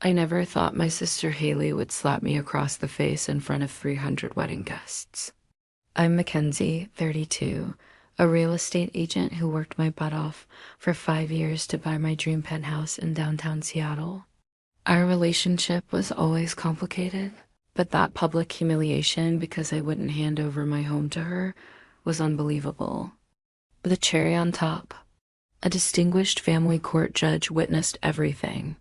I never thought my sister Haley would slap me across the face in front of 300 wedding guests. I'm Mackenzie, 32, a real estate agent who worked my butt off for 5 years to buy my dream penthouse in downtown Seattle. Our relationship was always complicated, but that public humiliation because I wouldn't hand over my home to her was unbelievable. The cherry on top, a distinguished family court judge witnessed everything.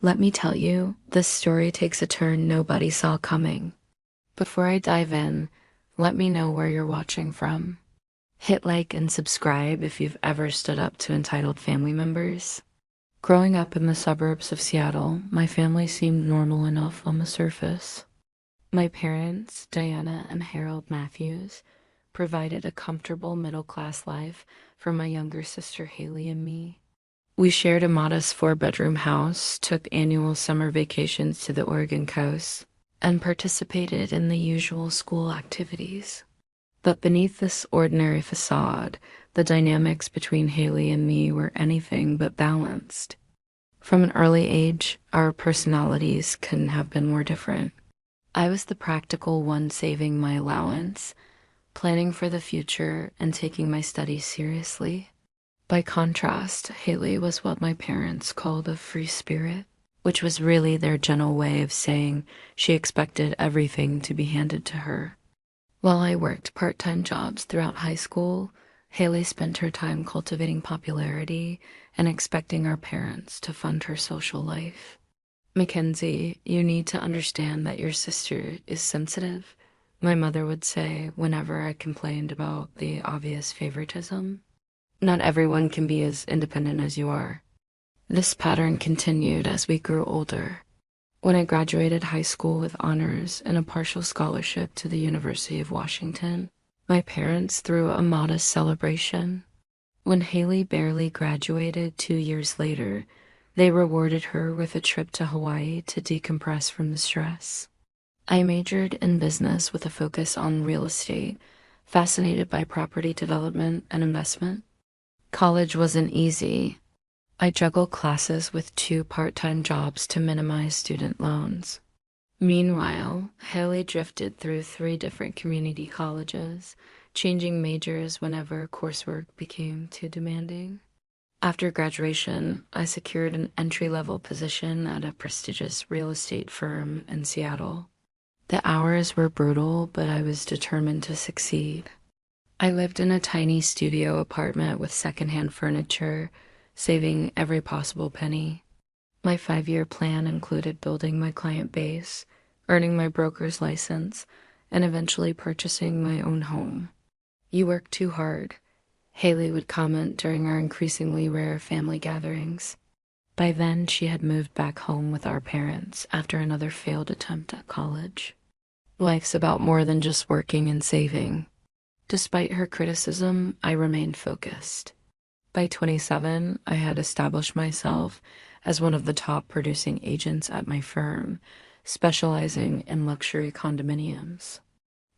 Let me tell you, this story takes a turn nobody saw coming. Before I dive in, let me know where you're watching from. Hit like and subscribe if you've ever stood up to entitled family members. Growing up in the suburbs of Seattle, my family seemed normal enough on the surface. My parents, Diana and Harold Matthews, provided a comfortable middle-class life for my younger sister Haley and me. We shared a modest 4-bedroom house, took annual summer vacations to the Oregon coast, and participated in the usual school activities. But beneath this ordinary facade, the dynamics between Haley and me were anything but balanced. From an early age, our personalities couldn't have been more different. I was the practical one saving my allowance, planning for the future, and taking my studies seriously. By contrast, Haley was what my parents called a free spirit, which was really their gentle way of saying she expected everything to be handed to her. While I worked part-time jobs throughout high school, Haley spent her time cultivating popularity and expecting our parents to fund her social life. Mackenzie, you need to understand that your sister is sensitive, my mother would say whenever I complained about the obvious favoritism. Not everyone can be as independent as you are. This pattern continued as we grew older. When I graduated high school with honors and a partial scholarship to the University of Washington, my parents threw a modest celebration. When Haley barely graduated 2 years later, they rewarded her with a trip to Hawaii to decompress from the stress. I majored in business with a focus on real estate, fascinated by property development and investment. College wasn't easy. I juggled classes with 2 part-time jobs to minimize student loans. Meanwhile, Haley drifted through 3 different community colleges, changing majors whenever coursework became too demanding. After graduation, I secured an entry-level position at a prestigious real estate firm in Seattle. The hours were brutal, but I was determined to succeed. I lived in a tiny studio apartment with secondhand furniture, saving every possible penny. My 5-year plan included building my client base, earning my broker's license, and eventually purchasing my own home. "You work too hard," Haley would comment during our increasingly rare family gatherings. By then, she had moved back home with our parents after another failed attempt at college. Life's about more than just working and saving. Despite her criticism, I remained focused. By 27, I had established myself as one of the top producing agents at my firm, specializing in luxury condominiums.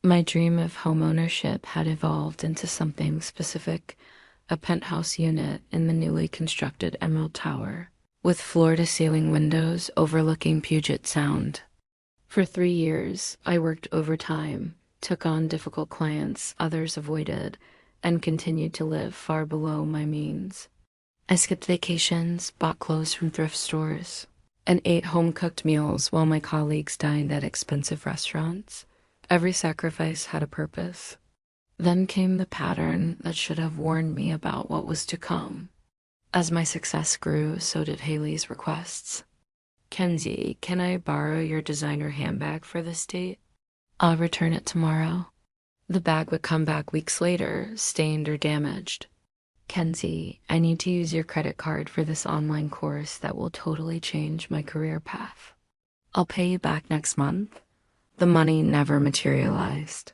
My dream of homeownership had evolved into something specific, a penthouse unit in the newly constructed Emerald Tower, with floor-to-ceiling windows overlooking Puget Sound. For 3 years, I worked overtime, took on difficult clients others avoided, and continued to live far below my means. I skipped vacations, bought clothes from thrift stores, and ate home-cooked meals while my colleagues dined at expensive restaurants. Every sacrifice had a purpose. Then came the pattern that should have warned me about what was to come. As my success grew, so did Haley's requests. "Kenzie, can I borrow your designer handbag for this date? I'll return it tomorrow." The bag would come back weeks later, stained or damaged. "Kenzie, I need to use your credit card for this online course that will totally change my career path. I'll pay you back next month." The money never materialized.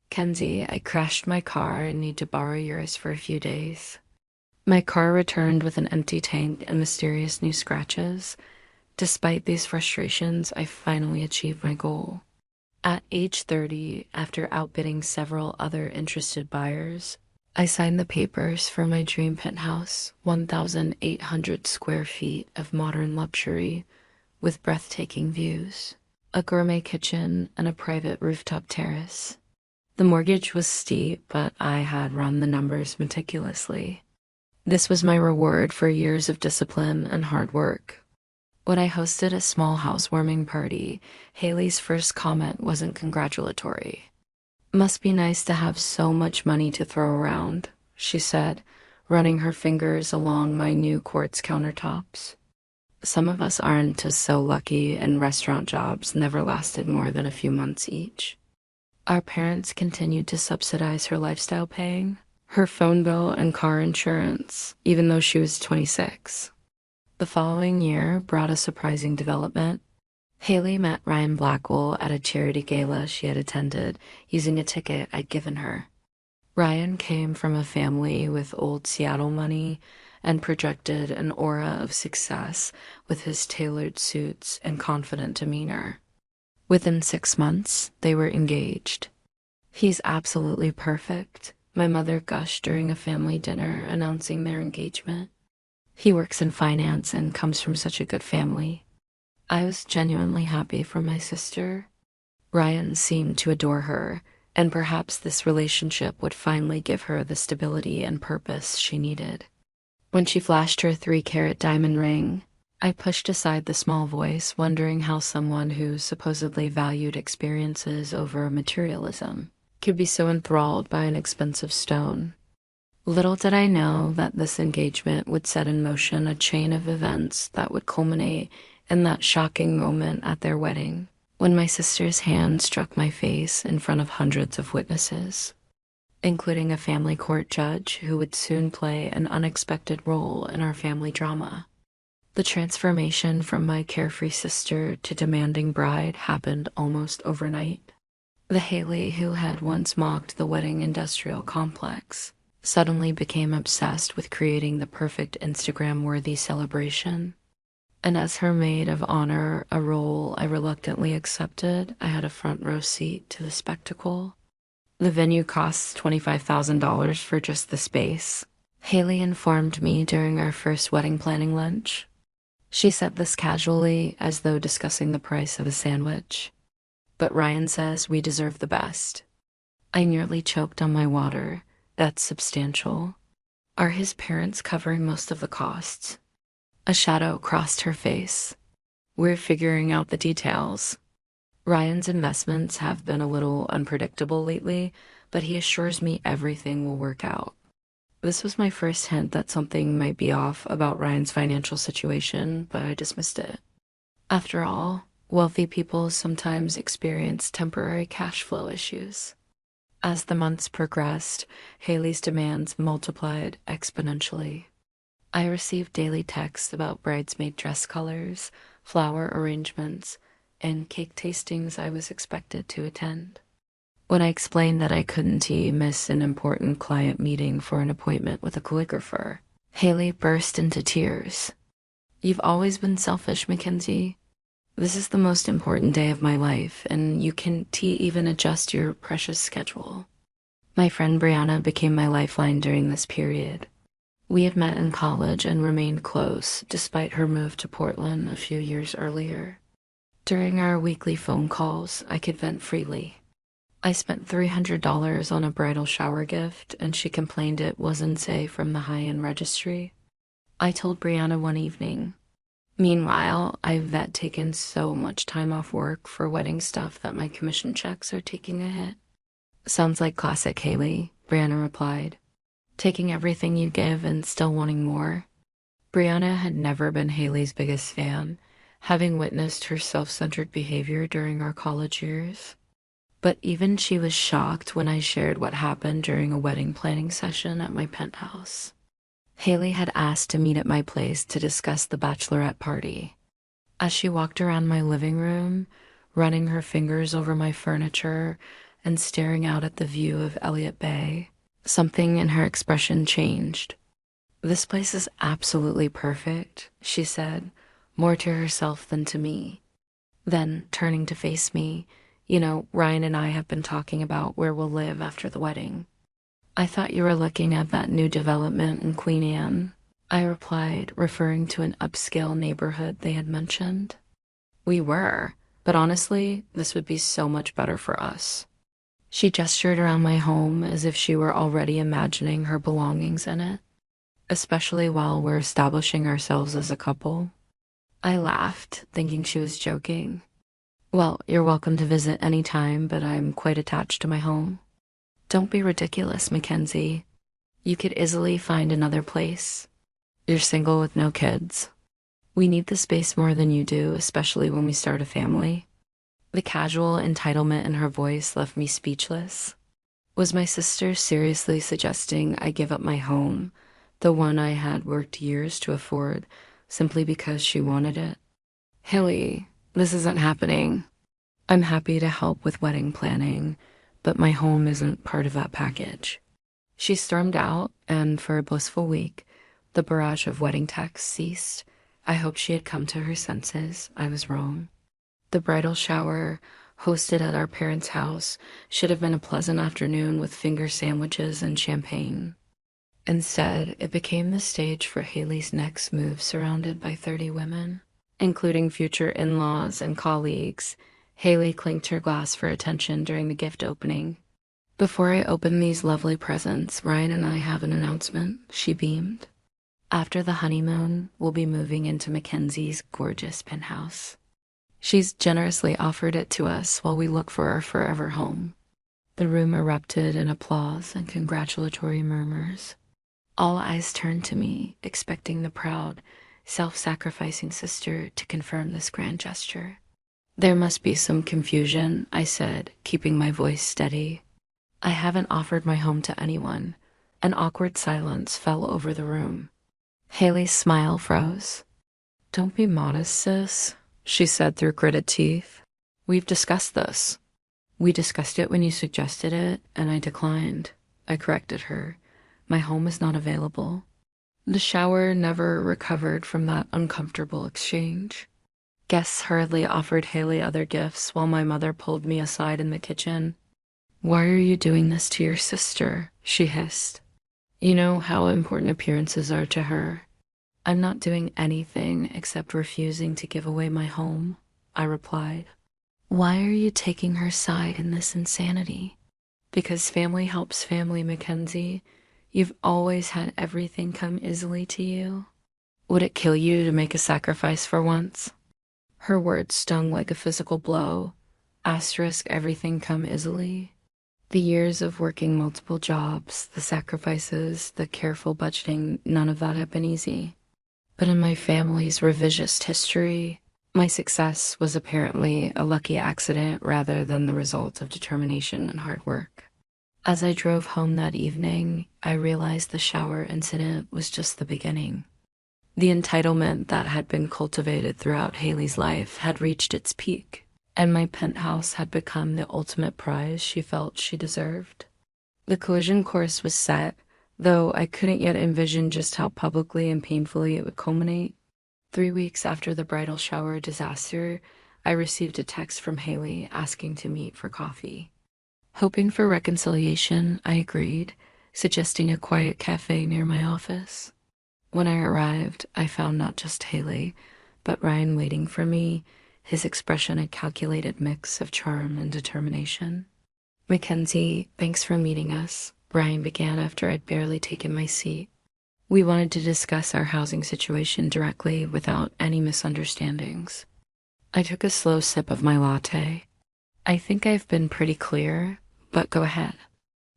"Kenzie, I crashed my car and need to borrow yours for a few days." My car returned with an empty tank and mysterious new scratches. Despite these frustrations, I finally achieved my goal. At age 30, after outbidding several other interested buyers, I signed the papers for my dream penthouse, 1,800 square feet of modern luxury, with breathtaking views, a gourmet kitchen, and a private rooftop terrace. The mortgage was steep, but I had run the numbers meticulously. This was my reward for years of discipline and hard work. When I hosted a small housewarming party, Haley's first comment wasn't congratulatory. "Must be nice to have so much money to throw around," she said, running her fingers along my new quartz countertops. Some of us aren't just so lucky, and restaurant jobs never lasted more than a few months each. Our parents continued to subsidize her lifestyle paying, her phone bill and car insurance, even though she was 26. The following year brought a surprising development. Haley met Ryan Blackwell at a charity gala she had attended using a ticket I'd given her. Ryan came from a family with old Seattle money and projected an aura of success with his tailored suits and confident demeanor. Within 6 months, they were engaged. "He's absolutely perfect," my mother gushed during a family dinner announcing their engagement. "He works in finance and comes from such a good family." I was genuinely happy for my sister. Ryan seemed to adore her, and perhaps this relationship would finally give her the stability and purpose she needed. When she flashed her 3-carat diamond ring, I pushed aside the small voice, wondering how someone who supposedly valued experiences over materialism could be so enthralled by an expensive stone. Little did I know that this engagement would set in motion a chain of events that would culminate in that shocking moment at their wedding, when my sister's hand struck my face in front of hundreds of witnesses, including a family court judge who would soon play an unexpected role in our family drama. The transformation from my carefree sister to demanding bride happened almost overnight. The Haley who had once mocked the wedding industrial complex suddenly became obsessed with creating the perfect Instagram-worthy celebration. And as her maid of honor, a role I reluctantly accepted, I had a front row seat to the spectacle. The venue costs $25,000 for just the space, Haley informed me during our first wedding planning lunch. She said this casually, as though discussing the price of a sandwich. "But Ryan says we deserve the best." I nearly choked on my water. "That's substantial. Are his parents covering most of the costs?" A shadow crossed her face. "We're figuring out the details. Ryan's investments have been a little unpredictable lately, but he assures me everything will work out." This was my first hint that something might be off about Ryan's financial situation, but I dismissed it. After all, wealthy people sometimes experience temporary cash flow issues. As the months progressed, Haley's demands multiplied exponentially. I received daily texts about bridesmaid dress colors, flower arrangements, and cake tastings I was expected to attend. When I explained that I couldn't miss an important client meeting for an appointment with a calligrapher, Haley burst into tears. "You've always been selfish, Mackenzie. This is the most important day of my life, and you can't even adjust your precious schedule." My friend Brianna became my lifeline during this period. We had met in college and remained close despite her move to Portland a few years earlier. During our weekly phone calls, I could vent freely. I spent $300 on a bridal shower gift, and she complained it wasn't safe from the high-end registry. I told Brianna one evening. Meanwhile, I've taken so much time off work for wedding stuff that my commission checks are taking a hit. "Sounds like classic Haley," Brianna replied. "Taking everything you give and still wanting more." Brianna had never been Haley's biggest fan, having witnessed her self-centered behavior during our college years. But even she was shocked when I shared what happened during a wedding planning session at my penthouse. Haley had asked to meet at my place to discuss the bachelorette party. As she walked around my living room, running her fingers over my furniture and staring out at the view of Elliott Bay, something in her expression changed. "This place is absolutely perfect," she said, more to herself than to me. Then, turning to face me, Ryan and I have been talking about where we'll live after the wedding." "I thought you were looking at that new development in Queen Anne," I replied, referring to an upscale neighborhood they had mentioned. We were, but honestly, this would be so much better for us. She gestured around my home as if she were already imagining her belongings in it, especially while we're establishing ourselves as a couple. I laughed, thinking she was joking. Well, you're welcome to visit any time, but I'm quite attached to my home. Don't be ridiculous, Mackenzie. You could easily find another place. You're single with no kids. We need the space more than you do, especially when we start a family. The casual entitlement in her voice left me speechless. Was my sister seriously suggesting I give up my home, the one I had worked years to afford, simply because she wanted it? Haley, this isn't happening. I'm happy to help with wedding planning, but my home isn't part of that package. She stormed out, and for a blissful week, the barrage of wedding texts ceased. I hoped she had come to her senses. I was wrong. The bridal shower, hosted at our parents' house, should have been a pleasant afternoon with finger sandwiches and champagne. Instead, it became the stage for Haley's next move, surrounded by 30 women, including future in-laws and colleagues. Haley clinked her glass for attention during the gift opening. Before I open these lovely presents, Ryan and I have an announcement, she beamed. After the honeymoon, we'll be moving into Mackenzie's gorgeous penthouse. She's generously offered it to us while we look for our forever home. The room erupted in applause and congratulatory murmurs. All eyes turned to me, expecting the proud, self-sacrificing sister to confirm this grand gesture. There must be some confusion, I said, keeping my voice steady. I haven't offered my home to anyone. An awkward silence fell over the room. Haley's smile froze. Don't be modest, sis, she said through gritted teeth. We've discussed this. We discussed it when you suggested it, and I declined. I corrected her. My home is not available. The shower never recovered from that uncomfortable exchange. Guests hurriedly offered Haley other gifts while my mother pulled me aside in the kitchen. Why are you doing this to your sister? She hissed. You know how important appearances are to her. I'm not doing anything except refusing to give away my home, I replied. Why are you taking her side in this insanity? Because family helps family, Mackenzie. You've always had everything come easily to you. Would it kill you to make a sacrifice for once? Her words stung like a physical blow. Asterisk everything come easily. The years of working multiple jobs, the sacrifices, the careful budgeting, none of that had been easy. But in my family's revisionist history, my success was apparently a lucky accident rather than the result of determination and hard work. As I drove home that evening, I realized the shower incident was just the beginning. The entitlement that had been cultivated throughout Haley's life had reached its peak, and my penthouse had become the ultimate prize she felt she deserved. The collision course was set, though I couldn't yet envision just how publicly and painfully it would culminate. 3 weeks after the bridal shower disaster, I received a text from Haley asking to meet for coffee. Hoping for reconciliation, I agreed, suggesting a quiet cafe near my office. When I arrived, I found not just Haley, but Ryan waiting for me, his expression a calculated mix of charm and determination. Mackenzie, thanks for meeting us, Ryan began after I'd barely taken my seat. We wanted to discuss our housing situation directly without any misunderstandings. I took a slow sip of my latte. I think I've been pretty clear, but go ahead.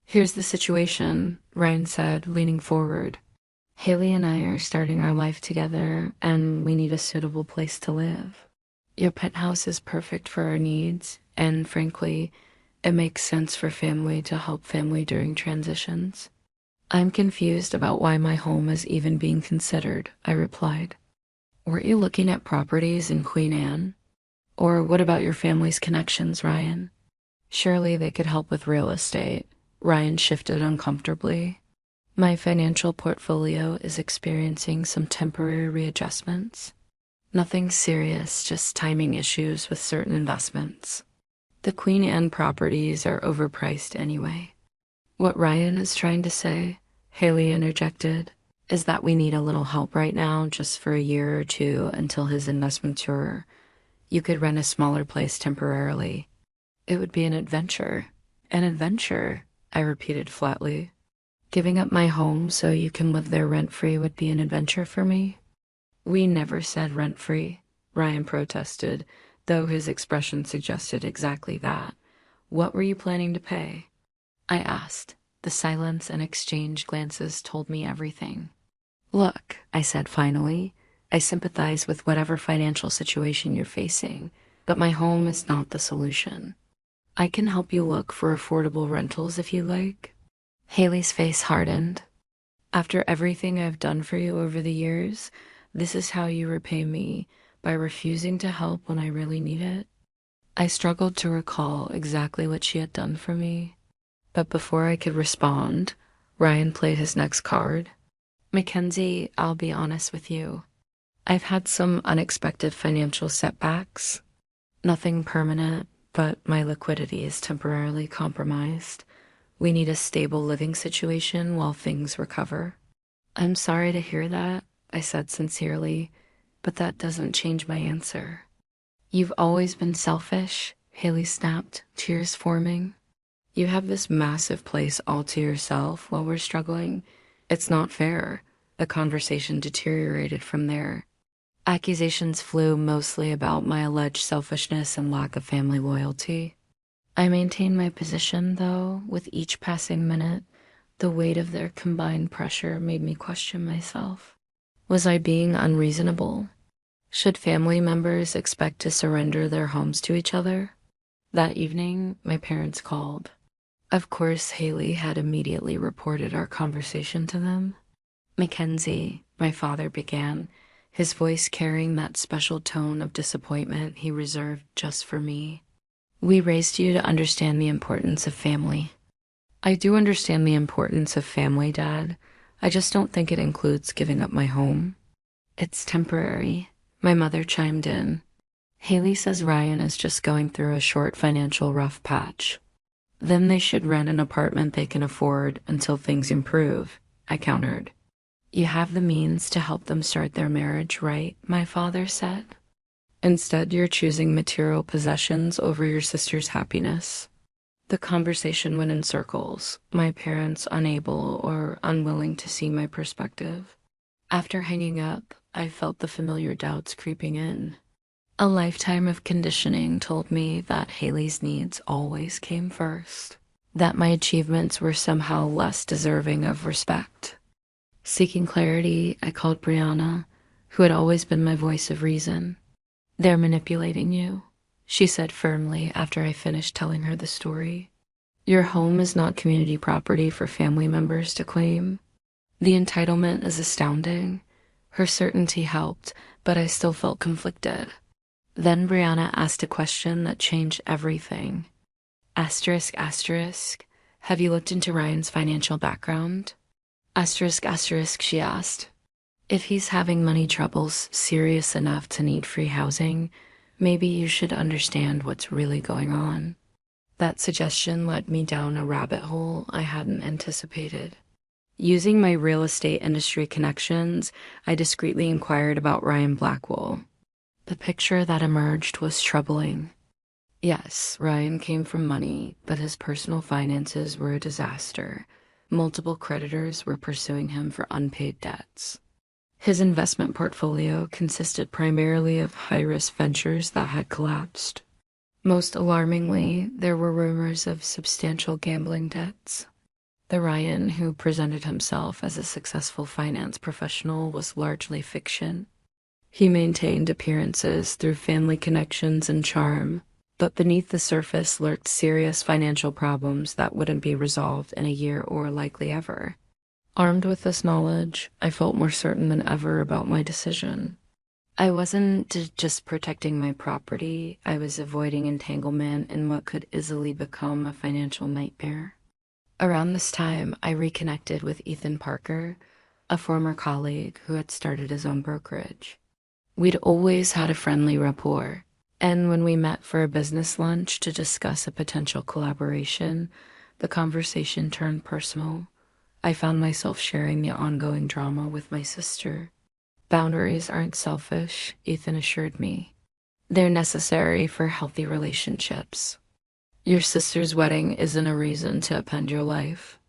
Here's the situation, Ryan said, leaning forward. Haley and I are starting our life together, and we need a suitable place to live. Your penthouse is perfect for our needs, and frankly, it makes sense for family to help family during transitions. I'm confused about why my home is even being considered, I replied. Weren't you looking at properties in Queen Anne? Or what about your family's connections, Ryan? Surely they could help with real estate. Ryan shifted uncomfortably. My financial portfolio is experiencing some temporary readjustments. Nothing serious, just timing issues with certain investments. The Queen Anne properties are overpriced anyway. What Ryan is trying to say, Haley interjected, is that we need a little help right now just for a year or two until his investments are, You could rent a smaller place temporarily. It would be an adventure. An adventure, I repeated flatly. Giving up my home so you can live there rent-free would be an adventure for me? We never said rent-free, Ryan protested, though his expression suggested exactly that. What were you planning to pay? I asked. The silence and exchanged glances told me everything. Look, I said finally, I sympathize with whatever financial situation you're facing, but my home is not the solution. I can help you look for affordable rentals if you like. Haley's face hardened. After everything I've done for you over the years, this is how you repay me, by refusing to help when I really need it? I struggled to recall exactly what she had done for me. But before I could respond, Ryan played his next card. Mackenzie, I'll be honest with you. I've had some unexpected financial setbacks. Nothing permanent, but my liquidity is temporarily compromised. We need a stable living situation while things recover. I'm sorry to hear that, I said sincerely, but that doesn't change my answer. You've always been selfish, Haley snapped, tears forming. You have this massive place all to yourself while we're struggling. It's not fair. The conversation deteriorated from there. Accusations flew mostly about my alleged selfishness and lack of family loyalty. I maintained my position, though, with each passing minute. The weight of their combined pressure made me question myself. Was I being unreasonable? Should family members expect to surrender their homes to each other? That evening, my parents called. Of course, Haley had immediately reported our conversation to them. Mackenzie, my father began, his voice carrying that special tone of disappointment he reserved just for me. We raised you to understand the importance of family. I do understand the importance of family, Dad. I just don't think it includes giving up my home. It's temporary, my mother chimed in. Haley says Ryan is just going through a short financial rough patch. Then they should rent an apartment they can afford until things improve, I countered. You have the means to help them start their marriage, right? My father said. Instead, you're choosing material possessions over your sister's happiness. The conversation went in circles, my parents unable or unwilling to see my perspective. After hanging up, I felt the familiar doubts creeping in. A lifetime of conditioning told me that Haley's needs always came first, that my achievements were somehow less deserving of respect. Seeking clarity, I called Brianna, who had always been my voice of reason. They're manipulating you, she said firmly after I finished telling her the story. Your home is not community property for family members to claim. The entitlement is astounding. Her certainty helped, but I still felt conflicted. Then Brianna asked a question that changed everything. Asterisk, asterisk, have you looked into Ryan's financial background? Asterisk, asterisk, she asked. If he's having money troubles serious enough to need free housing, maybe you should understand what's really going on. That suggestion led me down a rabbit hole I hadn't anticipated. Using my real estate industry connections, I discreetly inquired about Ryan Blackwell. The picture that emerged was troubling. Yes, Ryan came from money, but his personal finances were a disaster. Multiple creditors were pursuing him for unpaid debts. His investment portfolio consisted primarily of high-risk ventures that had collapsed. Most alarmingly, there were rumors of substantial gambling debts. The Ryan who presented himself as a successful finance professional was largely fiction. He maintained appearances through family connections and charm, but beneath the surface lurked serious financial problems that wouldn't be resolved in a year or likely ever. Armed with this knowledge, I felt more certain than ever about my decision. I wasn't just protecting my property, I was avoiding entanglement in what could easily become a financial nightmare. Around this time, I reconnected with Ethan Parker, a former colleague who had started his own brokerage. We'd always had a friendly rapport, and when we met for a business lunch to discuss a potential collaboration, the conversation turned personal. I found myself sharing the ongoing drama with my sister. Boundaries aren't selfish, Ethan assured me. They're necessary for healthy relationships. Your sister's wedding isn't a reason to upend your life.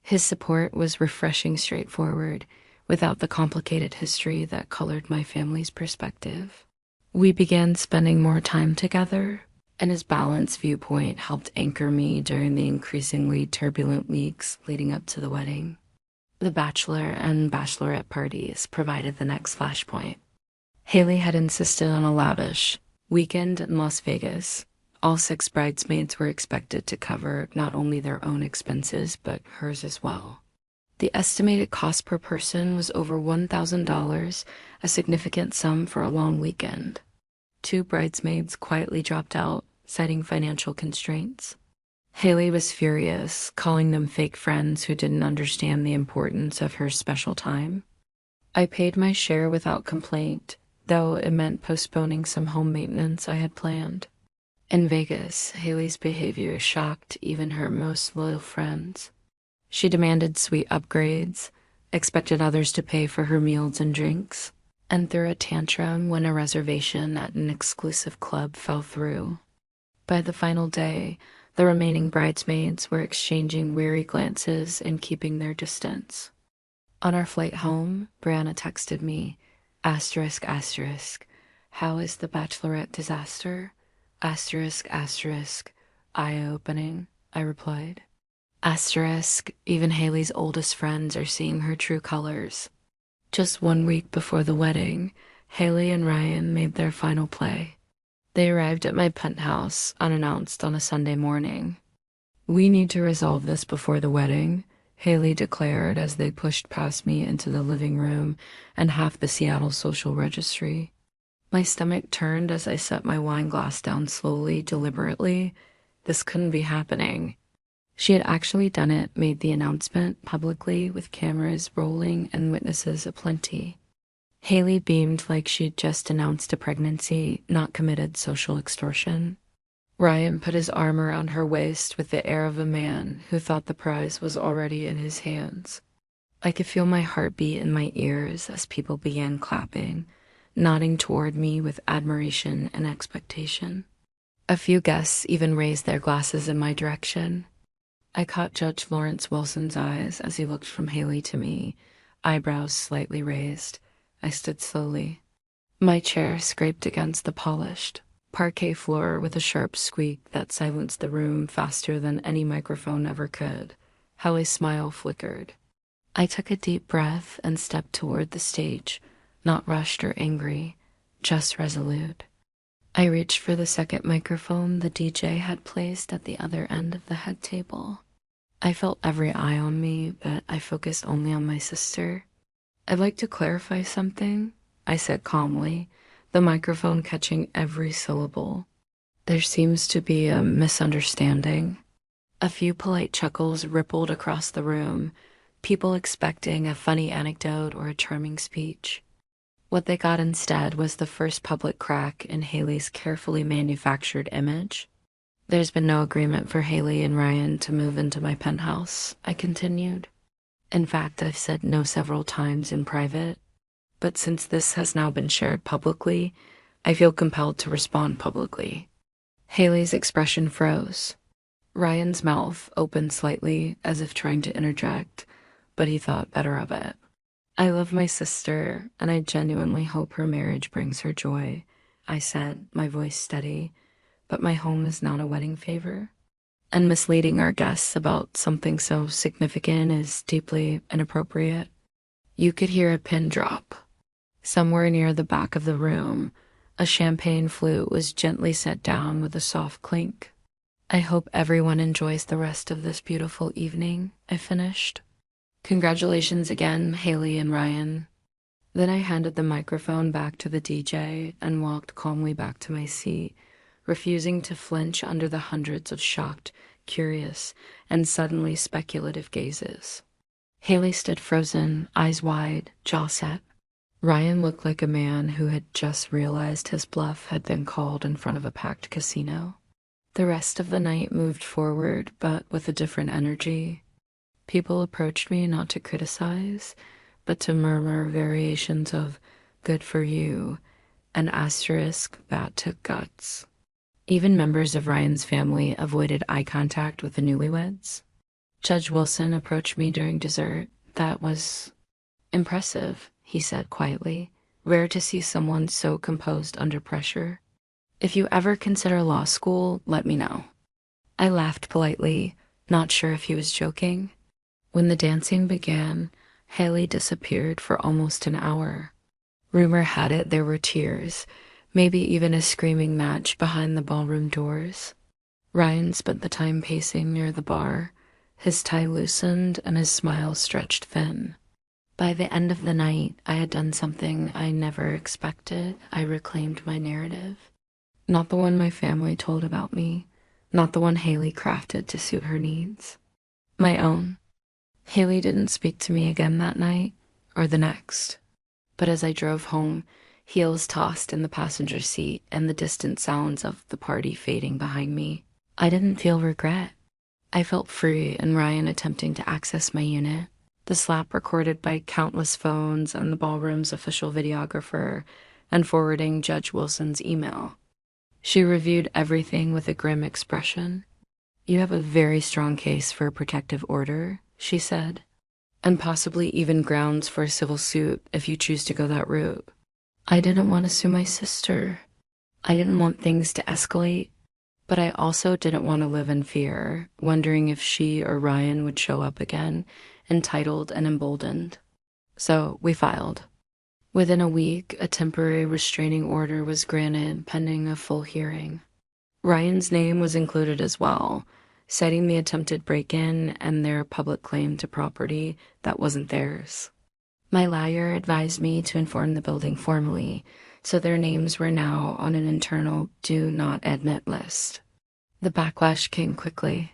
His support was refreshing, straightforward, without the complicated history that colored my family's perspective. We began spending more time together, and his balanced viewpoint helped anchor me during the increasingly turbulent weeks leading up to the wedding. The bachelor and bachelorette parties provided the next flashpoint. Haley had insisted on a lavish weekend in Las Vegas. All 6 bridesmaids were expected to cover not only their own expenses, but hers as well. The estimated cost per person was over $1,000, a significant sum for a long weekend. 2 bridesmaids quietly dropped out, citing financial constraints. Haley was furious, calling them fake friends who didn't understand the importance of her special time. I paid my share without complaint, though it meant postponing some home maintenance I had planned. In Vegas, Haley's behavior shocked even her most loyal friends. She demanded suite upgrades, expected others to pay for her meals and drinks, and threw a tantrum when a reservation at an exclusive club fell through. By the final day, the remaining bridesmaids were exchanging weary glances and keeping their distance. On our flight home, Brianna texted me, ***, how is the bachelorette disaster? ***, eye-opening, I replied. Even Haley's oldest friends are seeing her true colors. Just 1 week before the wedding, Haley and Ryan made their final play. They arrived at my penthouse unannounced on a Sunday morning. "We need to resolve this before the wedding," Haley declared as they pushed past me into the living room and half the Seattle social registry. My stomach turned as I set my wine glass down slowly, deliberately. This couldn't be happening. She had actually done it, made the announcement publicly with cameras rolling and witnesses aplenty. Haley beamed like she'd just announced a pregnancy, not committed social extortion. Ryan put his arm around her waist with the air of a man who thought the prize was already in his hands. I could feel my heartbeat in my ears as people began clapping, nodding toward me with admiration and expectation. A few guests even raised their glasses in my direction. I caught Judge Lawrence Wilson's eyes as he looked from Haley to me, eyebrows slightly raised. I stood slowly. My chair scraped against the polished parquet floor with a sharp squeak that silenced the room faster than any microphone ever could. How a smile flickered. I took a deep breath and stepped toward the stage, not rushed or angry, just resolute. I reached for the second microphone the DJ had placed at the other end of the head table. I felt every eye on me, but I focused only on my sister. "I'd like to clarify something," I said calmly, the microphone catching every syllable. "There seems to be a misunderstanding." A few polite chuckles rippled across the room, people expecting a funny anecdote or a charming speech. What they got instead was the first public crack in Haley's carefully manufactured image. "There's been no agreement for Haley and Ryan to move into my penthouse," I continued. "In fact, I've said no several times in private. But since this has now been shared publicly, I feel compelled to respond publicly." Haley's expression froze. Ryan's mouth opened slightly, as if trying to interject, but he thought better of it. "I love my sister, and I genuinely hope her marriage brings her joy," I said, my voice steady, "but my home is not a wedding favor. And misleading our guests about something so significant is deeply inappropriate." You could hear a pin drop. Somewhere near the back of the room, a champagne flute was gently set down with a soft clink. "I hope everyone enjoys the rest of this beautiful evening," I finished. "Congratulations again, Haley and Ryan." Then I handed the microphone back to the DJ and walked calmly back to my seat, refusing to flinch under the hundreds of shocked, curious, and suddenly speculative gazes. Haley stood frozen, eyes wide, jaw set. Ryan looked like a man who had just realized his bluff had been called in front of a packed casino. The rest of the night moved forward, but with a different energy. People approached me not to criticize, but to murmur variations of "good for you," An asterisk that took guts. Even members of Ryan's family avoided eye contact with the newlyweds. Judge Wilson approached me during dessert. That was impressive, he said quietly. Rare to see someone so composed under pressure. If you ever consider law school, let me know. I laughed politely, not sure if he was joking. When the dancing began, Haley disappeared for almost an hour. Rumor had it there were tears, maybe even a screaming match behind the ballroom doors. Ryan spent the time pacing near the bar, his tie loosened and his smile stretched thin. By the end of the night, I had done something I never expected. I reclaimed my narrative. Not the one my family told about me, not the one Haley crafted to suit her needs. My own. Haley didn't speak to me again that night, or the next. But as I drove home, heels tossed in the passenger seat and the distant sounds of the party fading behind me, I didn't feel regret. I felt free and Ryan attempting to access my unit, the slap recorded by countless phones and the ballroom's official videographer, and forwarding Judge Wilson's email. She reviewed everything with a grim expression. You have a very strong case for a protective order, she said, and possibly even grounds for a civil suit if you choose to go that route. I didn't want to sue my sister. I didn't want things to escalate, but I also didn't want to live in fear, wondering if she or Ryan would show up again, entitled and emboldened. So we filed. Within a week, a temporary restraining order was granted pending a full hearing. Ryan's name was included as well, citing the attempted break-in and their public claim to property that wasn't theirs. My lawyer advised me to inform the building formally, so their names were now on an internal do not admit list. The backlash came quickly.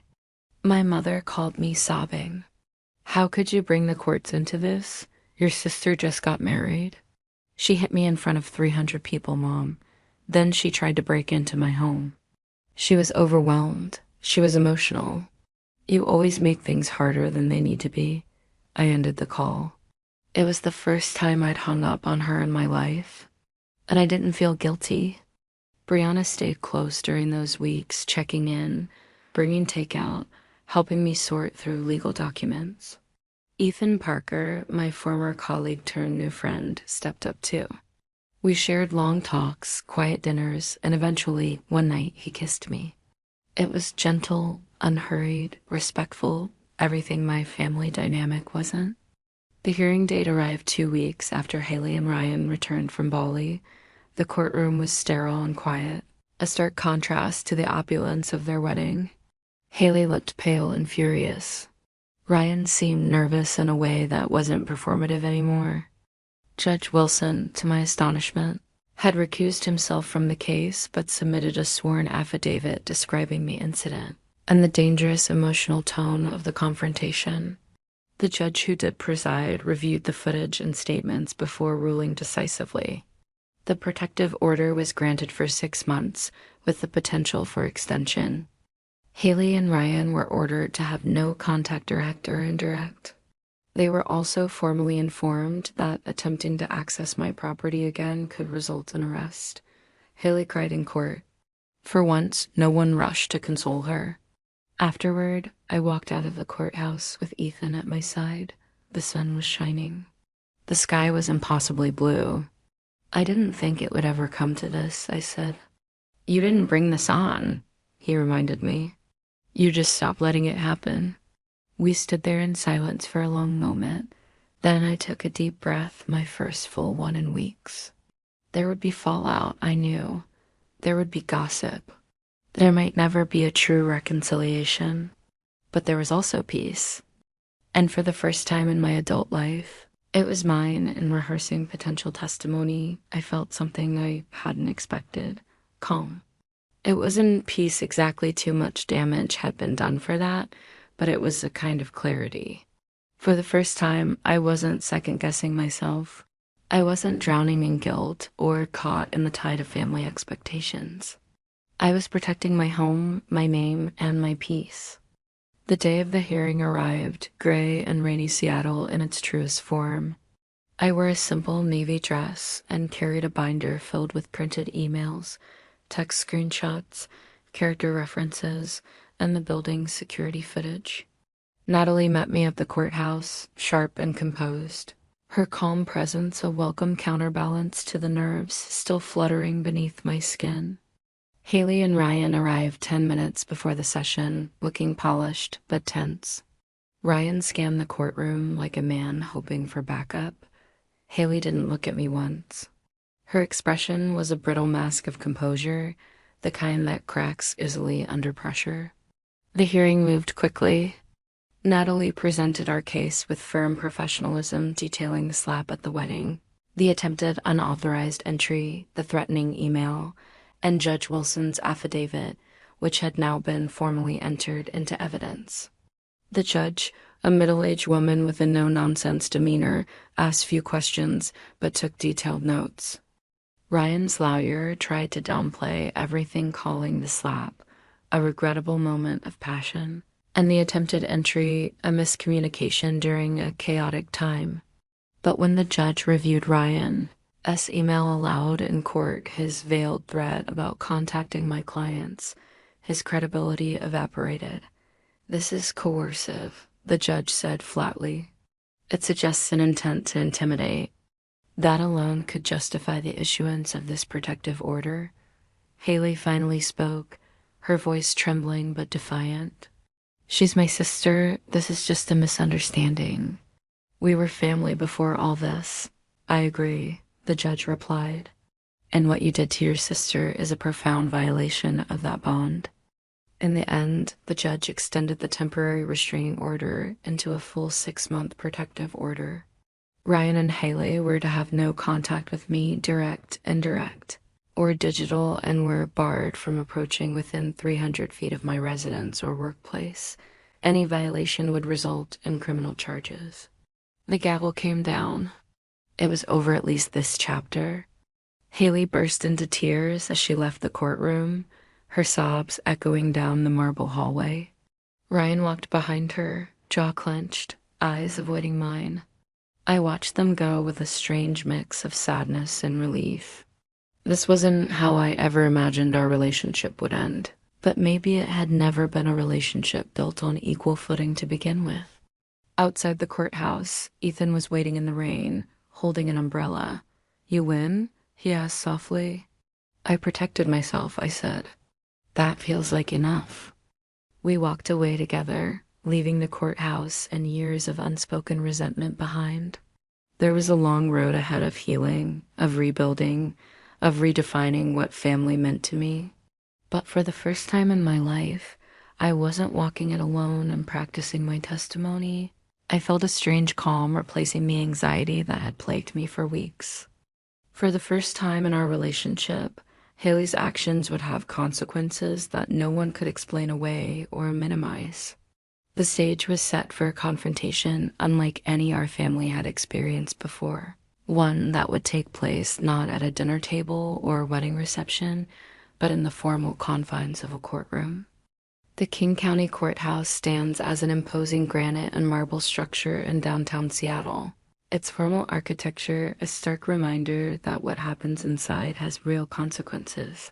My mother called me sobbing. How could you bring the courts into this? Your sister just got married. She hit me in front of 300 people, Mom. Then she tried to break into my home. She was overwhelmed. She was emotional. You always make things harder than they need to be. I ended the call. It was the first time I'd hung up on her in my life, and I didn't feel guilty. Brianna stayed close during those weeks, checking in, bringing takeout, helping me sort through legal documents. Ethan Parker, my former colleague turned new friend, stepped up too. We shared long talks, quiet dinners, and eventually, one night, he kissed me. It was gentle, unhurried, respectful, everything my family dynamic wasn't. The hearing date arrived 2 weeks after Haley and Ryan returned from Bali. The courtroom was sterile and quiet, a stark contrast to the opulence of their wedding. Haley looked pale and furious. Ryan seemed nervous in a way that wasn't performative anymore. Judge Wilson, to my astonishment, had recused himself from the case but submitted a sworn affidavit describing the incident and the dangerous emotional tone of the confrontation. The judge who did preside reviewed the footage and statements before ruling decisively. The protective order was granted for 6 months, with the potential for extension. Haley and Ryan were ordered to have no contact, direct or indirect. They were also formally informed that attempting to access my property again could result in arrest. Haley cried in court. For once, no one rushed to console her. Afterward, I walked out of the courthouse with Ethan at my side. The sun was shining. The sky was impossibly blue. I didn't think it would ever come to this, I said. You didn't bring this on, he reminded me. You just stopped letting it happen. We stood there in silence for a long moment. Then I took a deep breath, my first full one in weeks. There would be fallout, I knew. There would be gossip. There might never be a true reconciliation. But there was also peace. And for the first time in my adult life, it was mine. In rehearsing potential testimony, I felt something I hadn't expected. Calm. It wasn't peace exactly, too much damage had been done for that, but it was a kind of clarity. For the first time, I wasn't second-guessing myself. I wasn't drowning in guilt or caught in the tide of family expectations. I was protecting my home, my name, and my peace. The day of the hearing arrived, gray and rainy Seattle in its truest form. I wore a simple navy dress and carried a binder filled with printed emails, text screenshots, character references, and the building's security footage. Natalie met me at the courthouse, sharp and composed, her calm presence a welcome counterbalance to the nerves still fluttering beneath my skin. Haley and Ryan arrived 10 minutes before the session, looking polished but tense. Ryan scanned the courtroom like a man hoping for backup. Haley didn't look at me once. Her expression was a brittle mask of composure, the kind that cracks easily under pressure. The hearing moved quickly. Natalie presented our case with firm professionalism, detailing the slap at the wedding, the attempted unauthorized entry, the threatening email, and Judge Wilson's affidavit, which had now been formally entered into evidence. The judge, a middle-aged woman with a no-nonsense demeanor, asked few questions but took detailed notes. Ryan's lawyer tried to downplay everything, calling the slap a regrettable moment of passion, and the attempted entry a miscommunication during a chaotic time. But when the judge reviewed Ryan's email aloud in court, his veiled threat about contacting my clients, his credibility evaporated. "This is coercive," the judge said flatly. "It suggests an intent to intimidate. That alone could justify the issuance of this protective order." Haley finally spoke, her voice trembling but defiant. "She's my sister. This is just a misunderstanding. We were family before all this." "I agree," the judge replied. "And what you did to your sister is a profound violation of that bond." In the end, the judge extended the temporary restraining order into a full 6-month protective order. Ryan and Haley were to have no contact with me, direct, indirect, or digital, and were barred from approaching within 300 feet of my residence or workplace. Any violation would result in criminal charges. The gavel came down. It was over, at least this chapter. Haley burst into tears as she left the courtroom, her sobs echoing down the marble hallway. Ryan walked behind her, jaw clenched, eyes avoiding mine. I watched them go with a strange mix of sadness and relief. This wasn't how I ever imagined our relationship would end, but maybe it had never been a relationship built on equal footing to begin with. Outside the courthouse, Ethan was waiting in the rain, holding an umbrella. "You win?" he asked softly. "I protected myself," I said. "That feels like enough." We walked away together, leaving the courthouse and years of unspoken resentment behind. There was a long road ahead of healing, of rebuilding, of redefining what family meant to me. But for the first time in my life, I wasn't walking it alone and practicing my testimony. I felt a strange calm replacing the anxiety that had plagued me for weeks. For the first time in our relationship, Haley's actions would have consequences that no one could explain away or minimize. The stage was set for a confrontation unlike any our family had experienced before. One that would take place not at a dinner table or a wedding reception, but in the formal confines of a courtroom. The King County Courthouse stands as an imposing granite and marble structure in downtown Seattle. Its formal architecture a stark reminder that what happens inside has real consequences.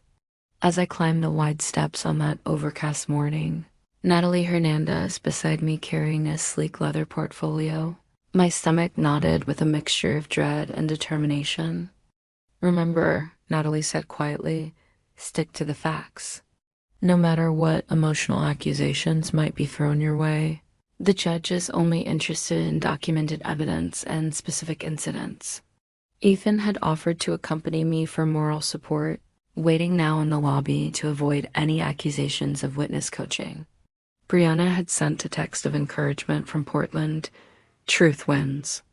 As I climbed the wide steps on that overcast morning, Natalie Hernandez beside me carrying a sleek leather portfolio, my stomach knotted with a mixture of dread and determination. "Remember," Natalie said quietly, "stick to the facts. No matter what emotional accusations might be thrown your way, the judge is only interested in documented evidence and specific incidents." Ethan had offered to accompany me for moral support, waiting now in the lobby to avoid any accusations of witness coaching. Brianna had sent a text of encouragement from Portland. "Truth wins.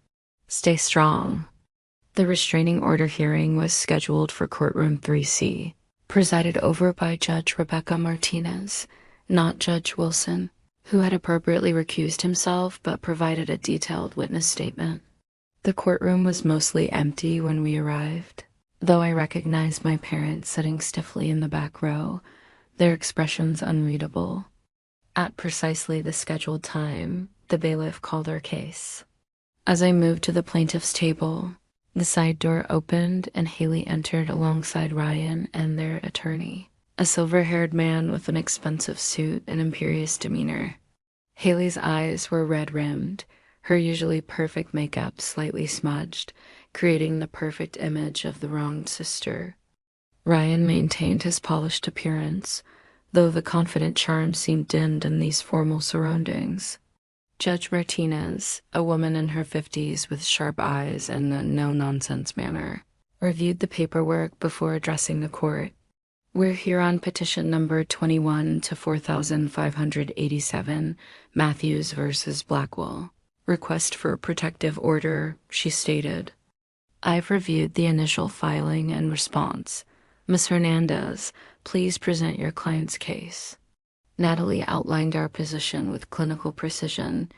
Stay strong." The restraining order hearing was scheduled for courtroom 3C, presided over by Judge Rebecca Martinez, not Judge Wilson, who had appropriately recused himself but provided a detailed witness statement. The courtroom was mostly empty when we arrived, though I recognized my parents sitting stiffly in the back row, their expressions unreadable. At precisely the scheduled time, the bailiff called our case. As I moved to the plaintiff's table, the side door opened and Haley entered alongside Ryan and their attorney, a silver-haired man with an expensive suit and imperious demeanor. Haley's eyes were red-rimmed, her usually perfect makeup slightly smudged, creating the perfect image of the wronged sister. Ryan maintained his polished appearance, though the confident charm seemed dimmed in these formal surroundings. Judge Martinez, a woman in her 50s with sharp eyes and a no-nonsense manner, reviewed the paperwork before addressing the court. We're here on petition number 21 to 4587, Matthews versus Blackwell. Request for a protective order, she stated. I've reviewed the initial filing and response. Ms. Hernandez, please present your client's case. Natalie outlined our position with clinical precision,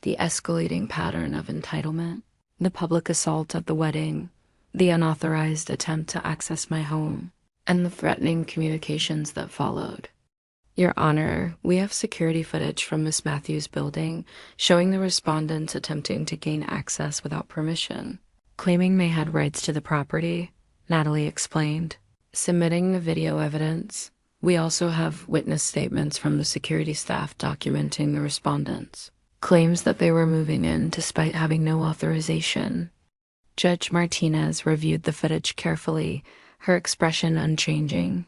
the escalating pattern of entitlement, the public assault at the wedding, the unauthorized attempt to access my home, and the threatening communications that followed. Your Honor, we have security footage from Ms. Matthews' building showing the respondents attempting to gain access without permission, claiming they had rights to the property, Natalie explained. Submitting the video evidence, we also have witness statements from the security staff documenting the respondents, claims that they were moving in despite having no authorization. Judge Martinez reviewed the footage carefully, her expression unchanging.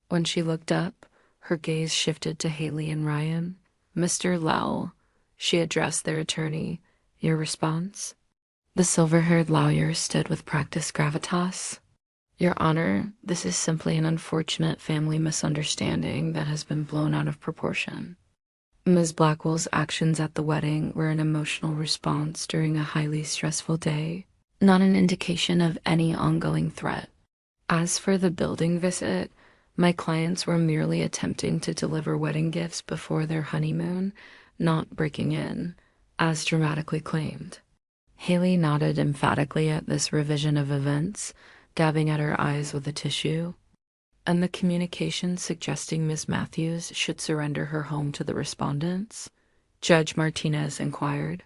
When she looked up, her gaze shifted to Haley and Ryan. Mr. Lau, she addressed their attorney. Your response? The silver-haired lawyer stood with practiced gravitas. Your Honor, this is simply an unfortunate family misunderstanding that has been blown out of proportion. Ms. Blackwell's actions at the wedding were an emotional response during a highly stressful day, not an indication of any ongoing threat. As for the building visit, my clients were merely attempting to deliver wedding gifts before their honeymoon, not breaking in, as dramatically claimed. Haley nodded emphatically at this revision of events, dabbing at her eyes with a tissue. And the communication suggesting Ms. Matthews should surrender her home to the respondents? Judge Martinez inquired.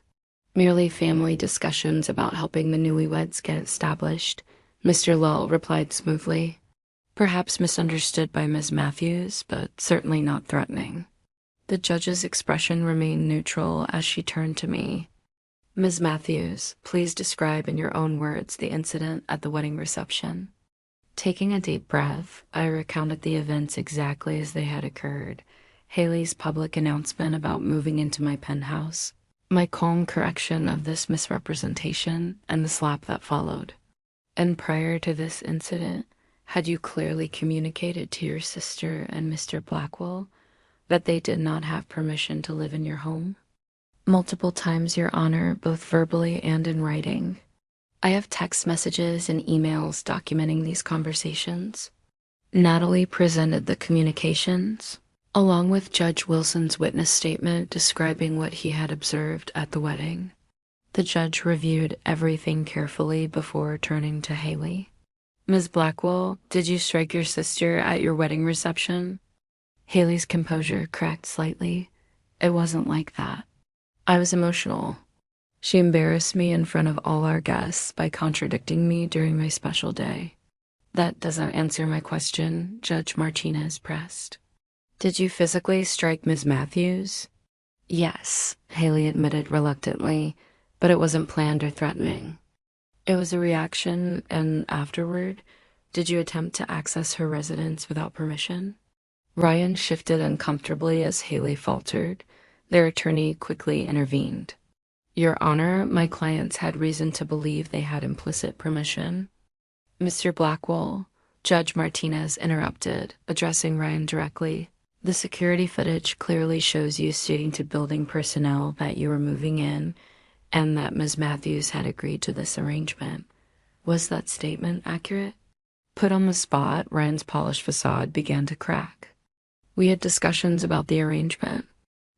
Merely family discussions about helping the newlyweds get established, Mr. Lull replied smoothly. Perhaps misunderstood by Ms. Matthews, but certainly not threatening. The judge's expression remained neutral as she turned to me. Ms. Matthews, please describe in your own words the incident at the wedding reception. Taking a deep breath, I recounted the events exactly as they had occurred. Haley's public announcement about moving into my penthouse, my calm correction of this misrepresentation, and the slap that followed. And prior to this incident, had you clearly communicated to your sister and Mr. Blackwell that they did not have permission to live in your home? Multiple times, Your Honor, both verbally and in writing. I have text messages and emails documenting these conversations. Natalie presented the communications, along with Judge Wilson's witness statement describing what he had observed at the wedding. The judge reviewed everything carefully before turning to Haley. Ms. Blackwell, did you strike your sister at your wedding reception? Haley's composure cracked slightly. It wasn't like that. I was emotional. She embarrassed me in front of all our guests by contradicting me during my special day. That doesn't answer my question, Judge Martinez pressed. Did you physically strike Ms. Matthews? Yes, Haley admitted reluctantly, but it wasn't planned or threatening. It was a reaction, and afterward, did you attempt to access her residence without permission? Ryan shifted uncomfortably as Haley faltered. Their attorney quickly intervened. Your Honor, my clients had reason to believe they had implicit permission. Mr. Blackwell, Judge Martinez interrupted, addressing Ryan directly. The security footage clearly shows you stating to building personnel that you were moving in and that Ms. Matthews had agreed to this arrangement. Was that statement accurate? Put on the spot, Ryan's polished facade began to crack. We had discussions about the arrangement.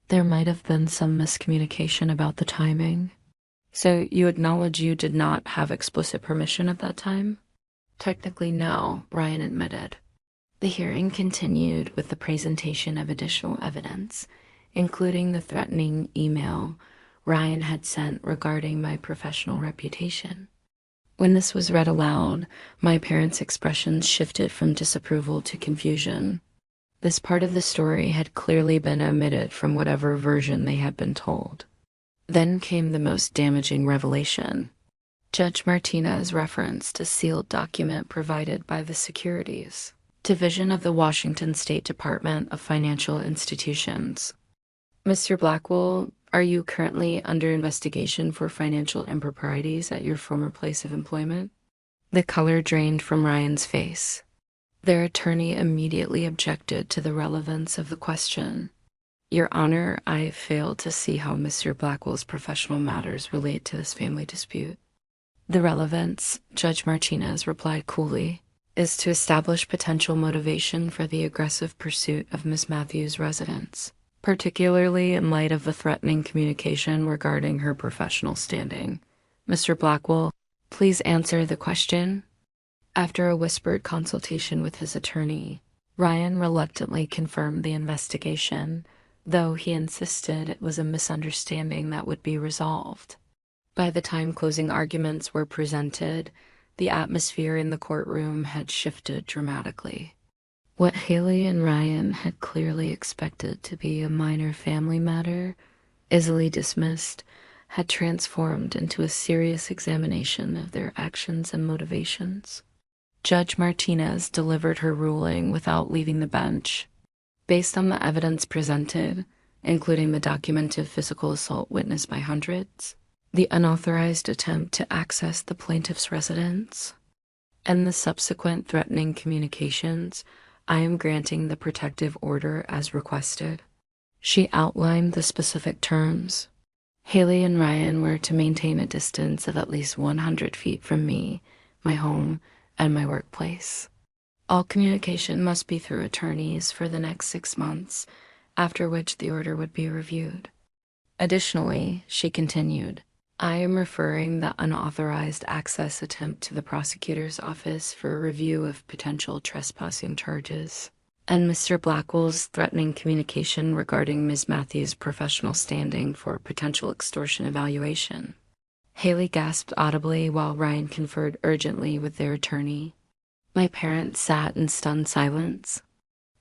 There might have been some miscommunication about the timing. So you acknowledge you did not have explicit permission at that time? Technically, no, Ryan admitted. The hearing continued with the presentation of additional evidence, including the threatening email Ryan had sent regarding my professional reputation. When this was read aloud, my parents' expressions shifted from disapproval to confusion. This part of the story had clearly been omitted from whatever version they had been told. Then came the most damaging revelation. Judge Martinez referenced a sealed document provided by the Securities Division of the Washington State Department of Financial Institutions. Mr. Blackwell, are you currently under investigation for financial improprieties at your former place of employment? The color drained from Ryan's face. Their attorney immediately objected to the relevance of the question. Your Honor, I fail to see how Mr. Blackwell's professional matters relate to this family dispute. The relevance, Judge Martinez replied coolly, is to establish potential motivation for the aggressive pursuit of Miss Matthews' residence, particularly in light of the threatening communication regarding her professional standing. Mr. Blackwell, please answer the question. After a whispered consultation with his attorney, Ryan reluctantly confirmed the investigation, though he insisted it was a misunderstanding that would be resolved. By the time closing arguments were presented, the atmosphere in the courtroom had shifted dramatically. What Haley and Ryan had clearly expected to be a minor family matter, easily dismissed, had transformed into a serious examination of their actions and motivations. Judge Martinez delivered her ruling without leaving the bench. Based on the evidence presented, including the documented physical assault witnessed by hundreds, the unauthorized attempt to access the plaintiff's residence, and the subsequent threatening communications, I am granting the protective order as requested. She outlined the specific terms. Haley and Ryan were to maintain a distance of at least 100 feet from me, my home, and my workplace. All communication must be through attorneys for the next 6 months, after which the order would be reviewed. Additionally, she continued, I am referring the unauthorized access attempt to the prosecutor's office for a review of potential trespassing charges, and Mr. Blackwell's threatening communication regarding Ms. Matthews' professional standing for potential extortion evaluation. Haley gasped audibly while Ryan conferred urgently with their attorney. My parents sat in stunned silence.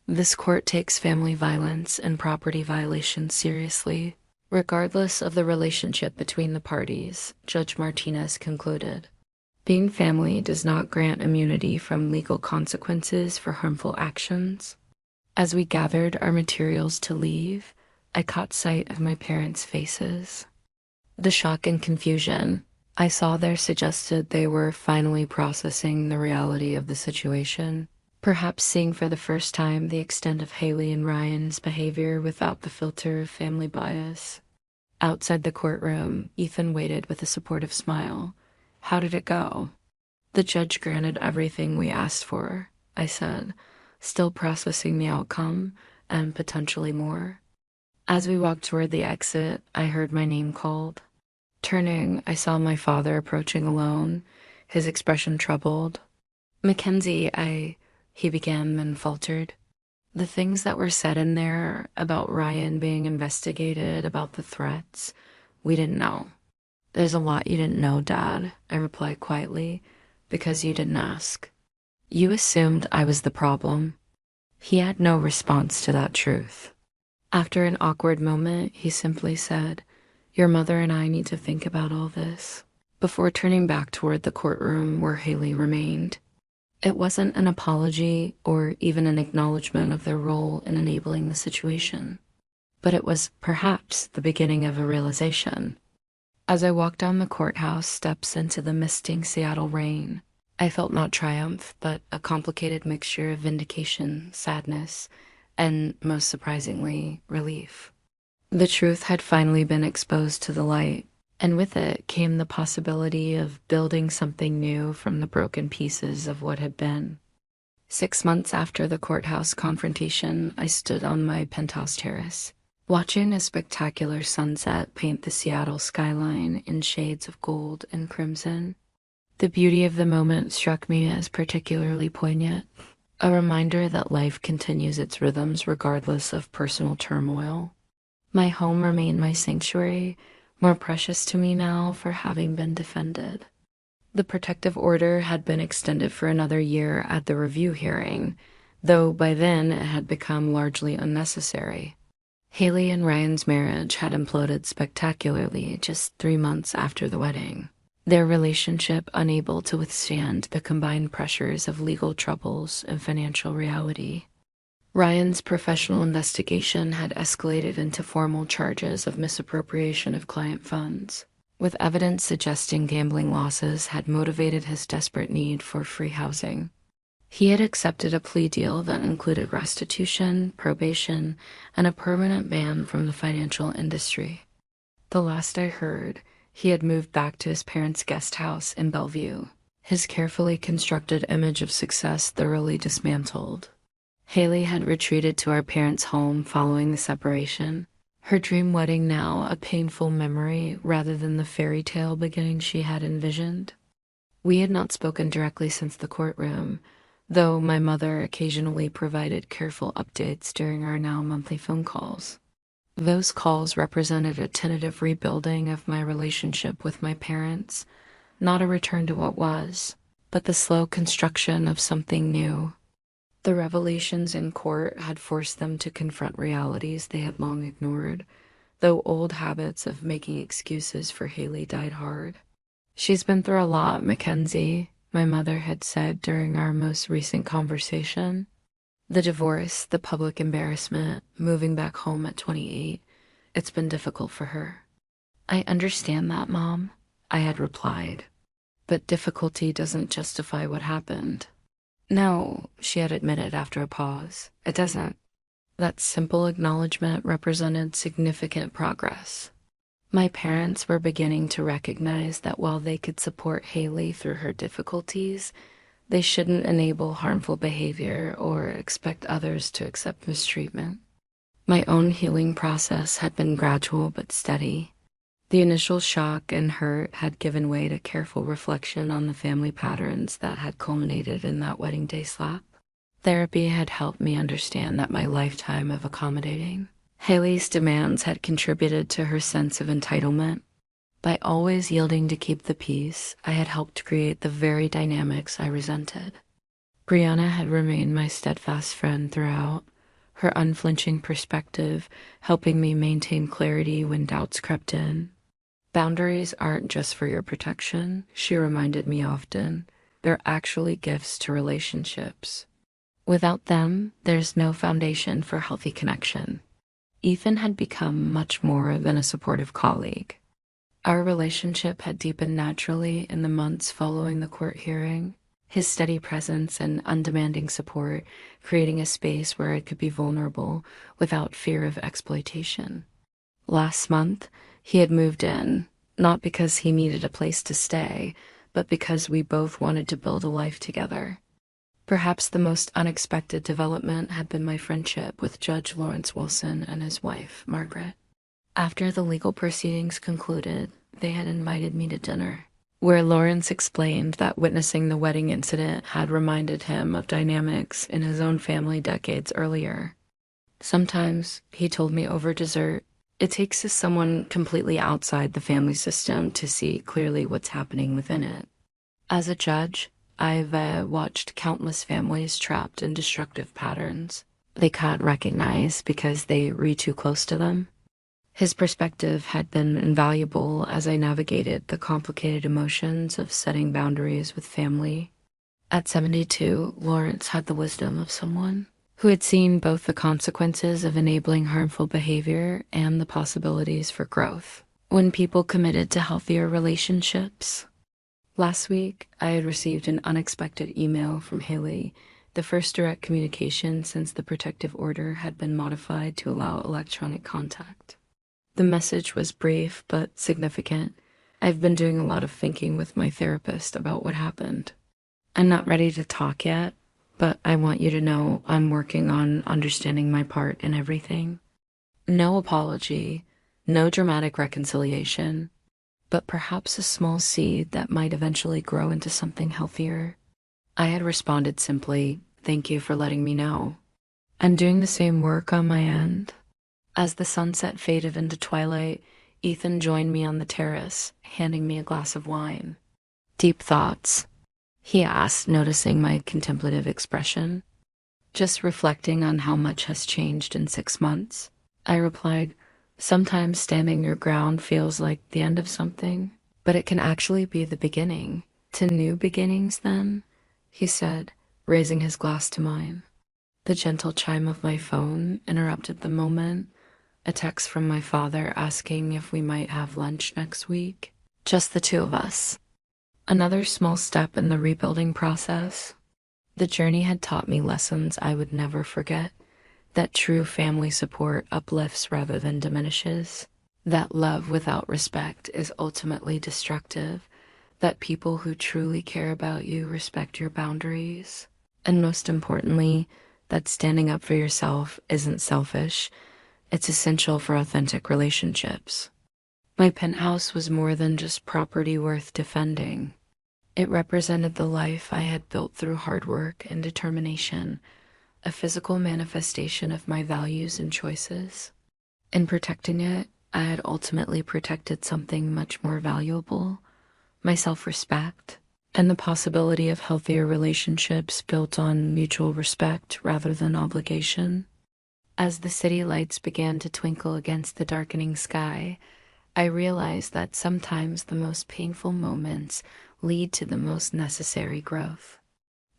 This court takes family violence and property violations seriously, regardless of the relationship between the parties, Judge Martinez concluded. Being family does not grant immunity from legal consequences for harmful actions. As we gathered our materials to leave, I caught sight of my parents' faces. The shock and confusion I saw there suggested they were finally processing the reality of the situation, perhaps seeing for the first time the extent of Haley and Ryan's behavior without the filter of family bias. Outside the courtroom, Ethan waited with a supportive smile. How did it go? The judge granted everything we asked for, I said, still processing the outcome and potentially more. As we walked toward the exit, I heard my name called. Turning, I saw my father approaching alone, his expression troubled. Mackenzie, he began, then faltered. The things that were said in there about Ryan being investigated, about the threats, we didn't know. There's a lot you didn't know, Dad, I replied quietly, because you didn't ask. You assumed I was the problem. He had no response to that truth. After an awkward moment, he simply said, Your mother and I need to think about all this, before turning back toward the courtroom where Haley remained. It wasn't an apology or even an acknowledgement of their role in enabling the situation, but it was perhaps the beginning of a realization. As I walked down the courthouse steps into the misting Seattle rain, I felt not triumph, but a complicated mixture of vindication, sadness, and, most surprisingly, relief. The truth had finally been exposed to the light, and with it came the possibility of building something new from the broken pieces of what had been. 6 months after the courthouse confrontation, I stood on my penthouse terrace, watching a spectacular sunset paint the Seattle skyline in shades of gold and crimson. The beauty of the moment struck me as particularly poignant, a reminder that life continues its rhythms regardless of personal turmoil. My home remained my sanctuary, more precious to me now for having been defended. The protective order had been extended for another year at the review hearing, though by then it had become largely unnecessary. Haley and Ryan's marriage had imploded spectacularly just 3 months after the wedding, their relationship unable to withstand the combined pressures of legal troubles and financial reality. Ryan's professional investigation had escalated into formal charges of misappropriation of client funds, with evidence suggesting gambling losses had motivated his desperate need for free housing. He had accepted a plea deal that included restitution, probation, and a permanent ban from the financial industry. The last I heard, he had moved back to his parents' guest house in Bellevue, his carefully constructed image of success thoroughly dismantled. Haley had retreated to our parents' home following the separation, her dream wedding now a painful memory rather than the fairy tale beginning she had envisioned. We had not spoken directly since the courtroom, though my mother occasionally provided careful updates during our now monthly phone calls. Those calls represented a tentative rebuilding of my relationship with my parents, not a return to what was, but the slow construction of something new. The revelations in court had forced them to confront realities they had long ignored, though old habits of making excuses for Haley died hard. "She's been through a lot, Mackenzie," my mother had said during our most recent conversation. The divorce, the public embarrassment, moving back home at 28, it's been difficult for her. "I understand that, Mom," I had replied. "But difficulty doesn't justify what happened." "No," she had admitted after a pause, "it doesn't." That simple acknowledgement represented significant progress. My parents were beginning to recognize that while they could support Haley through her difficulties, they shouldn't enable harmful behavior or expect others to accept mistreatment. My own healing process had been gradual but steady. The initial shock and hurt had given way to careful reflection on the family patterns that had culminated in that wedding day slap. Therapy had helped me understand that my lifetime of accommodating Haley's demands had contributed to her sense of entitlement. By always yielding to keep the peace, I had helped create the very dynamics I resented. Brianna had remained my steadfast friend throughout, her unflinching perspective helping me maintain clarity when doubts crept in. "Boundaries aren't just for your protection," she reminded me often. "They're actually gifts to relationships. Without them, there's no foundation for healthy connection." Ethan had become much more than a supportive colleague. Our relationship had deepened naturally in the months following the court hearing, his steady presence and undemanding support creating a space where I could be vulnerable without fear of exploitation. Last month, he had moved in, not because he needed a place to stay, but because we both wanted to build a life together. Perhaps the most unexpected development had been my friendship with Judge Lawrence Wilson and his wife, Margaret. After the legal proceedings concluded, they had invited me to dinner, where Lawrence explained that witnessing the wedding incident had reminded him of dynamics in his own family decades earlier. Sometimes, he told me over dessert, it takes someone completely outside the family system to see clearly what's happening within it. As a judge, I've watched countless families trapped in destructive patterns they can't recognize because they read too close to them. His perspective had been invaluable as I navigated the complicated emotions of setting boundaries with family. At 72, Lawrence had the wisdom of someone who had seen both the consequences of enabling harmful behavior and the possibilities for growth when people committed to healthier relationships. Last week, I had received an unexpected email from Haley, the first direct communication since the protective order had been modified to allow electronic contact. The message was brief but significant. "I've been doing a lot of thinking with my therapist about what happened. I'm not ready to talk yet, but I want you to know I'm working on understanding my part in everything. No apology, no dramatic reconciliation, but perhaps a small seed that might eventually grow into something healthier." I had responded simply, "Thank you for letting me know. I'm doing the same work on my end." As the sunset faded into twilight, Ethan joined me on the terrace, handing me a glass of wine. "Deep thoughts?" he asked, noticing my contemplative expression. "Just reflecting on how much has changed in 6 months." I replied, "Sometimes standing your ground feels like the end of something, but it can actually be the beginning to new beginnings then," he said, raising his glass to mine. The gentle chime of my phone interrupted the moment, a text from my father asking if we might have lunch next week. Just the two of us. Another small step in the rebuilding process. The journey had taught me lessons I would never forget. That true family support uplifts rather than diminishes. That love without respect is ultimately destructive. That people who truly care about you respect your boundaries. And most importantly, that standing up for yourself isn't selfish. It's essential for authentic relationships. My penthouse was more than just property worth defending. It represented the life I had built through hard work and determination, a physical manifestation of my values and choices. In protecting it, I had ultimately protected something much more valuable, my self-respect, and the possibility of healthier relationships built on mutual respect rather than obligation. As the city lights began to twinkle against the darkening sky, I realized that sometimes the most painful moments lead to the most necessary growth.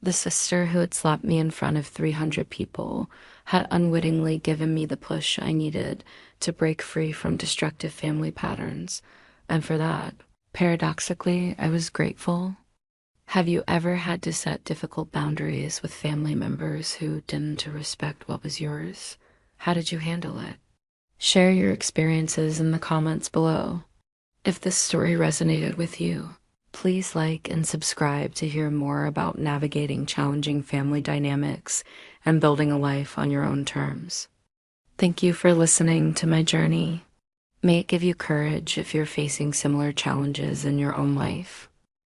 The sister who had slapped me in front of 300 people had unwittingly given me the push I needed to break free from destructive family patterns, and for that, paradoxically, I was grateful. Have you ever had to set difficult boundaries with family members who didn't respect what was yours? How did you handle it? Share your experiences in the comments below. If this story resonated with you, please like and subscribe to hear more about navigating challenging family dynamics and building a life on your own terms. Thank you for listening to my journey. May it give you courage if you're facing similar challenges in your own life.